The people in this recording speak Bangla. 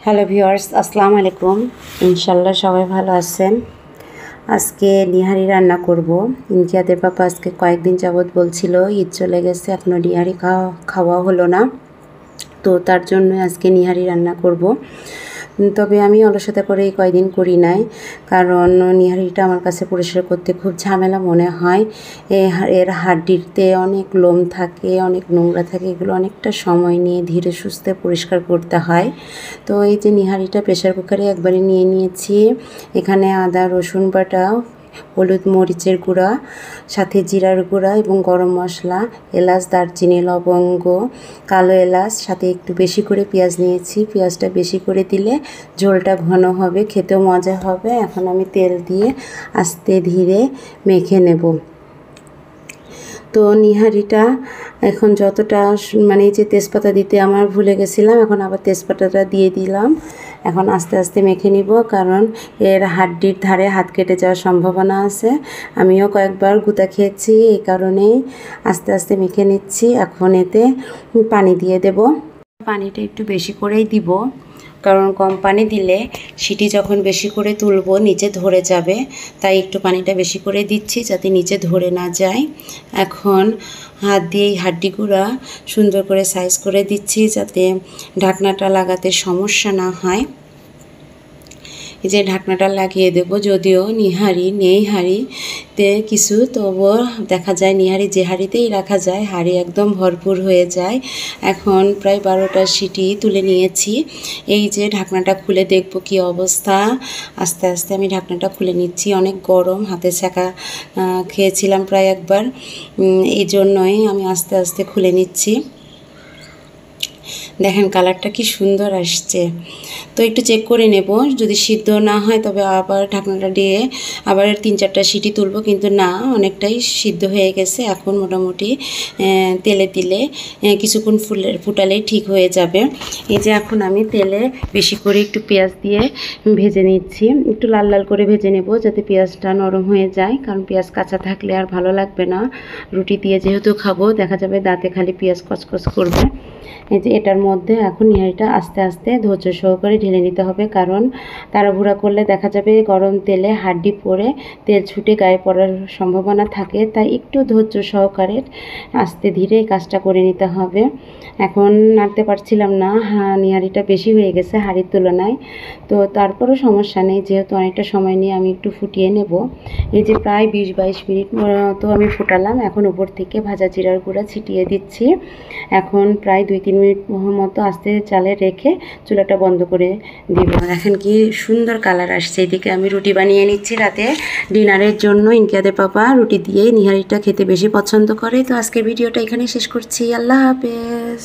হ্যালো ভিউয়ার্স, আসসালামু আলাইকুম। ইনশাল্লাহ সবাই ভালো আছেন। আজকে নিহারি রান্না করব। ইনকিয়াদের পাপা আজকে কয়েকদিন যাবৎ বলছিল ঈদ চলে গেছে, এখনও নিহারি খাওয়া হলো না, তো তার জন্য আজকে নিহারি রান্না করব। তবে আমি অলসতা করে এই কয়দিন করি নাই, কারণ নিহারিটা আমার কাছে পরিষ্কার করতে খুব ঝামেলা মনে হয়। এর হাড্ডিতে অনেক লোম থাকে, অনেক নোংরা থাকে, এগুলো অনেকটা সময় নিয়ে ধীরে সুস্থে পরিষ্কার করতে হয়। তো এই যে নিহারিটা প্রেশার কুকারে একবারে নিয়ে নিয়েছি। এখানে আদা রসুন বাটা, হলুদ মরিচের গুঁড়া, সাথে জিরার গুঁড়া এবং গরম মশলা, এলাচ, দারচিনি, লবঙ্গ, কালো এলাচ, সাথে একটু বেশি করে পেঁয়াজ নিয়েছি। পেঁয়াজটা বেশি করে দিলে ঝোলটা ঘন হবে, খেতেও মজা হবে। এখন আমি তেল দিয়ে আস্তে ধীরে মেখে নেব। তো নিহারিটা এখন যতটা মানে এই যে তেজপাতা দিতে আমার ভুলে গেছিলাম, এখন আবার তেজপাতাটা দিয়ে দিলাম। এখন আস্তে আস্তে মেখে নিব, কারণ এর হাড্ডির ধারে হাত কেটে যাওয়ার সম্ভাবনা আছে। আমিও কয়েকবার গুঁতা খেয়েছি, এই কারণেই আস্তে আস্তে মেখে নিচ্ছি। এখন এতে পানি দিয়ে দেব। পানিটা একটু বেশি করেই দিব, কারণ কম পানি দিলে সিটি যখন বেশি করে তুলব নিচে ধরে যাবে, তাই একটু পানিটা বেশি করে দিচ্ছি যাতে নিচে ধরে না যায়। এখন হাত দিয়ে এই হাড্ডিগুলো সুন্দর করে সাইজ করে দিচ্ছি যাতে ঢাকনাটা লাগাতে সমস্যা না হয়। এই যে ঢাকনাটা লাগিয়ে দেব। যদিও নিহারি নেই হাঁড়িতে কিছু, তবুও দেখা যায় নিহারি যে হাঁড়িতেই রাখা যায় হাঁড়ি একদম ভরপুর হয়ে যায়। এখন প্রায় 12টা সিটি তুলে নিয়েছি। এই যে ঢাকনাটা খুলে দেখব কি অবস্থা। আস্তে আস্তে আমি ঢাকনাটা খুলে নিচ্ছি। অনেক গরম, হাতে ছ্যাঁকা খেয়েছিলাম প্রায় একবার, এই জন্যই আমি আস্তে আস্তে খুলে নিচ্ছি। দেখেন কালারটা কি সুন্দর আসছে। তো একটু চেক করে নেব, যদি সিদ্ধ না হয় তবে আবার ঢাকনাটা দিয়ে আবার 3-4টা সিটি তুলব, কিন্তু না, অনেকটাই সিদ্ধ হয়ে গেছে। এখন মোটামুটি তেলে দিলে কিছুক্ষণ ফুটালেই ঠিক হয়ে যাবে। এই যে এখন আমি তেলে বেশি করে একটু পেঁয়াজ দিয়ে ভেজে নিচ্ছি। একটু লাল লাল করে ভেজে নেব যাতে পেঁয়াজটা নরম হয়ে যায়, কারণ পেঁয়াজ কাঁচা থাকলে আর ভালো লাগবে না। রুটি দিয়ে যেহেতু খাবো, দেখা যাবে দাঁতে খালি পেঁয়াজ কচকচ করবে। এই যে এটার মধ্যে এখন নিহারিটা আস্তে আস্তে ধৈর্য সহকারে ঢেলে নিতে হবে, কারণ তাড়াহুড়া করলে দেখা যাবে গরম তেলে হাড্ডি পড়ে তেল ছুটে গায়ে পড়ার সম্ভাবনা থাকে। তাই একটু ধৈর্য সহকারে আস্তে ধীরে কাজটা করে নিতে হবে। এখন নাড়তে পারছিলাম না, নিহারিটা বেশি হয়ে গেছে হাঁড়ির তুলনায়। তো তারপরও সমস্যা নেই, যেহেতু অনেকটা সময় নিয়ে আমি একটু ফুটিয়ে নেব। এই যে প্রায় 20-22 মিনিট তো আমি ফুটালাম। এখন উপর থেকে ভাজা জিরার গুঁড়া ছিটিয়ে দিচ্ছি। এখন প্রায় 2-3 মিনিট মতো আস্তে চালে রেখে চুলাটা বন্ধ করে দিব। এখন কি সুন্দর কালার আসছে। এদিকে আমি রুটি বানিয়ে নিচ্ছি রাতে ডিনারের জন্য। ইনকিয়াদের পাপা রুটি দিয়েই নিহারিটা খেতে বেশি পছন্দ করে। তো আজকের ভিডিওটা এখানেই শেষ করছি। আল্লাহ হাফেজ।